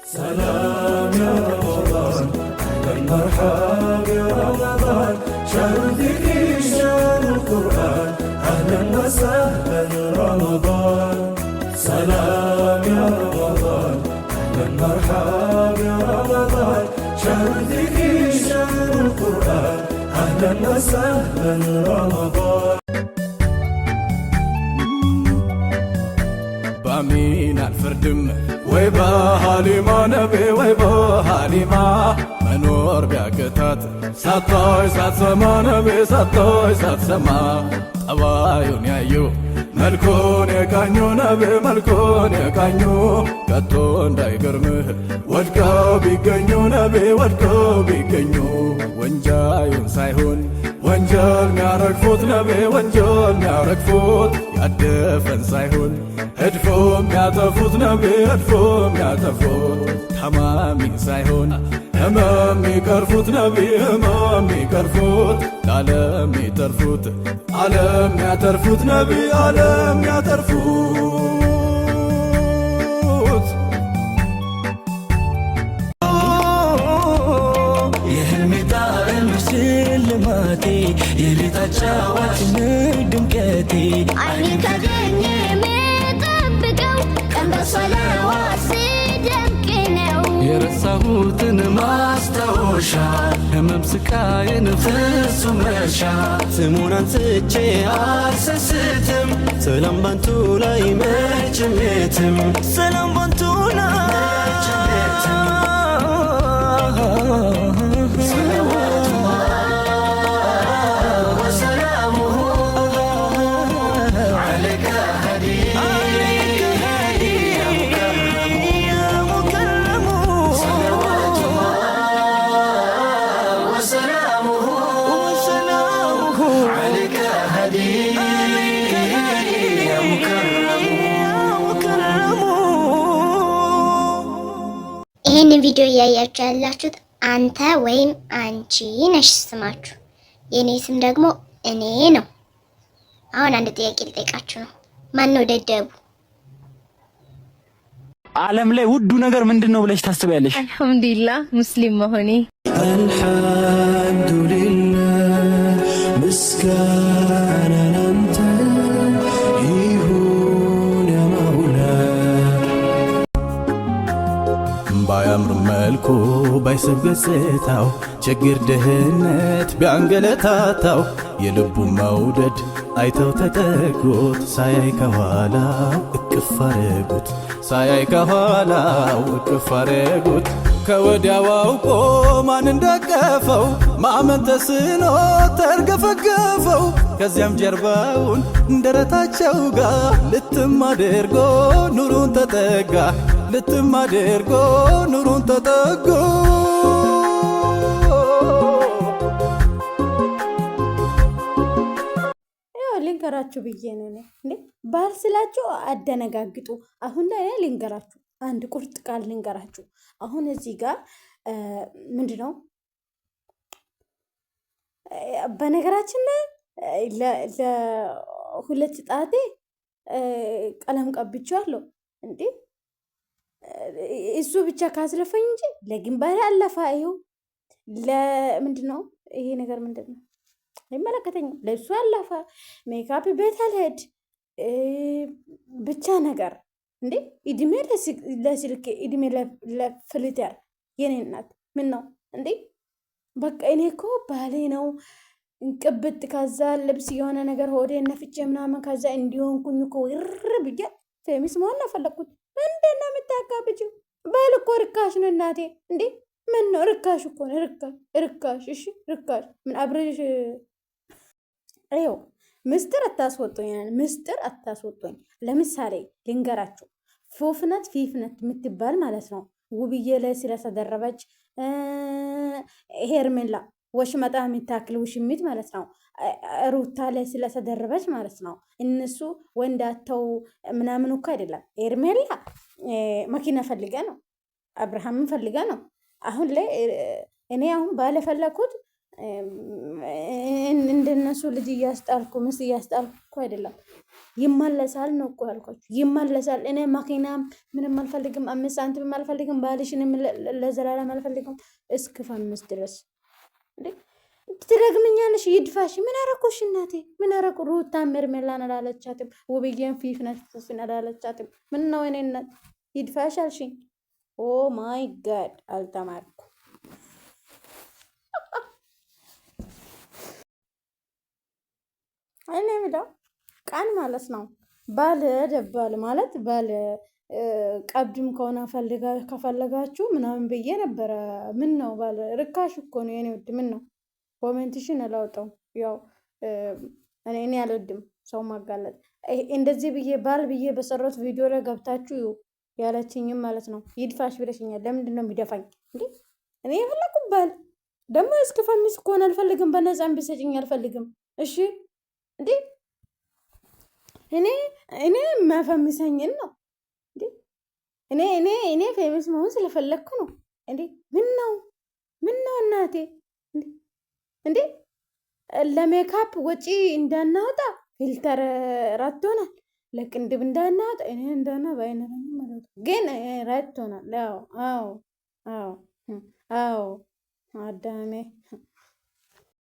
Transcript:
سلام يا رمضان أهلا مرحبا يا رمضان شهر ذكر شهر القرآن أهلا وسهلا رمضان سلام يا رمضان أهلا مرحبا يا رمضان شهر ذكر شهر القرآن أهلا وسهلا رمضان بامين الفردم ويبا هاليما نبي ويبا هاليما منور بياكتات ساتوي ساتسما نبي ساتوي ساتسما طبايون يايو ملكون يكانيو نبي ملكون يكانيو كتو እንዳይገርምህ ወድቀው ቢገኙ ነቢ ወድቀው ቢገኙ ወንጃዩን ሳይሆን ወንጀል ሚያረግፉት ነቢ ወንጀል ሚያረግፉት ያደፈን ሳይሆን እድፎ ሚያጠፉት ነቢ እድፎ ሚያጠፉት ታማሚን ሳይሆን ህመም ሚቀርፉት ነቢ ህመም ሚቀርፉት ለዓለም ሚተርፉት ዓለም ሚያተርፉት ነቢ ዓለም ሚያተርፉት ሽልማቴ የልታጫዋች ድምቀቴ አይኔ ካገኘ የምጠብቀው ቀን በሰላዋት ሲደምቅ ነው የረሳሁትን ማስታወሻ ህመም ስቃይን ፍጹም ረሻ ስሙን አንስቼ አልሰስትም ሰላም ባንቱ ላይ መቼም የትም ሰላም ባንቱ ላይ መቼም የትም ይህንን ቪዲዮ እያያችሁ ያላችሁት አንተ ወይም አንቺ ነሽ ስማችሁ። የኔ ስም ደግሞ እኔ ነው። አሁን አንድ ጥያቄ ልጠይቃችሁ ነው። ማን ነው ደደቡ? ዓለም ላይ ውዱ ነገር ምንድነው ብለሽ ታስቢያለሽ? አልহামዱሊላህ ሙስሊም መሆኔ። አልহামዱሊላህ ምስጋና ላንተ ይሁን ያ መውላ ባያምር መልኩ ባይስብ ገጽታው ችግር ድህነት ቢያንገለታታው የልቡ መውደድ አይተው ተጠጉት ሳያይ ከኋላው እቅፍ አረጉት ሳያይ ከኋላው እቅፍ አረጉት ከወዲያው አውቆ ማን እንደቀፈው ማመን ተስኖ ተርገፈገፈው ከዚያም ጀርባውን እንደረታቸው ጋር ልትም አድርጎ ኑሩን ተጠጋ ልትም አድርጎ ኑሩን ተጠጋ ልንገራችሁ ብዬ ነው እንዴ ባል ስላችሁ አደነጋግጡ። አሁን ላይ ልንገራችሁ አንድ ቁርጥ ቃል ልንገራችሁ። አሁን እዚህ ጋር ምንድነው በነገራችን ላይ ለሁለት ጣቴ ቀለም ቀብቻለሁ እንዴ እሱ ብቻ ካስለፈኝ እንጂ ለግንባሬ አለፋ። ይኸው ለምንድነው ይሄ ነገር ምንድነው አይመለከተኝም። ለሱ አለፈ ሜካፕ ቤት አልሄድ ብቻ ነገር እንዴ እድሜ ለስልክ እድሜ ለፍልተር የኔ እናት ምን ነው እንዴ በቃ እኔ እኮ ባሌ ነው እንቅብጥ ከዛ ልብስ የሆነ ነገር ሆዴ ነፍቼ ምናምን ከዛ እንዲሆንኩኝ እኮ ብዬ ፌሚስ መሆን ፈለኩት። ምንድነው የምታካብጂው? ባል እኮ ርካሽ ነው እናቴ እንዴ ምን ነው ርካሽ እኮ ነው ርካሽ እሺ ርካሽ ምን አብረሽ ምስጢር አታስወጡኝ። ለምሳሌ ልንገራችሁ ፎፍነት ፊፍነት የምትባል ማለት ነው ውብዬ ላይ ስለተደረበች ሄርሜላ ወሽመጣ የሚታክል ውሽሚት ማለት ነው ሩታ ላይ ስለተደረበች ማለት ነው እነሱ ወንዳተው ምናምን እኮ አይደለም። ሄርሜላ መኪና ፈልገ ነው አብርሃምን ፈልገ ነው። አሁን ላይ እኔ አሁን ባለፈለኩት እንደነሱ ልጅ እያስጣልኩ ምስ እያስጣልኩ አይደለም። ይመለሳል ነው እኮ ያልኳችሁ። ይመለሳል። እኔ መኪናም ምንም አልፈልግም፣ 5 ሳንቲም አልፈልግም፣ ባልሽንም ለዘላለም አልፈልግም እስከ 5 ድረስ እንዴ ትረግምኛለሽ። ይድፋሽ። ምን አረኩሽ እናቴ? ምን አረኩ? ሩታ ሜርሜላን አላለቻትም፣ ውብዬን ፊፍነት ፉፍን አላለቻትም። ምን ነው እኔ እናት ይድፋሽ አልሽኝ? ኦ ማይ ጋድ አልተማርኩ። እኔ ብለው ቃል ማለት ነው ባል ደባል ማለት ባል ቀብድም ከሆነ ከፈለጋችሁ ምናምን ብዬ ነበረ። ምን ነው ባል ርካሽ እኮ ነው የኔ ውድ። ምን ነው ኮሜንትሽን አላውጣው። ያው እኔ አልወድም ሰው ማጋለጥ። እንደዚህ ብዬ ባል ብዬ በሰራሁት ቪዲዮ ላይ ገብታችሁ ያለችኝም ማለት ነው ይድፋሽ ብለሽኛል። ለምንድን ነው የሚደፋኝ እንዴ? እኔ የፈለኩ ባል ደግሞ እስከ ፈሚስ ከሆነ አልፈልግም። በነፃም ቢሰጭኝ አልፈልግም። እሺ እንዴ እኔ መፈምሰኝን ነው እንዴ? እኔ ፌመስ መሆን ስለፈለግኩ ነው እንዴ? ምን ነው እናቴ እንዴ? ለሜካፕ ወጪ እንዳናወጣ ፊልተር ረድቶናል። ለቅንድብ እንዳናወጣ እኔ እንዳና ባይነረኝ ማለት ግን ረድቶናል። አዎ አዳሜ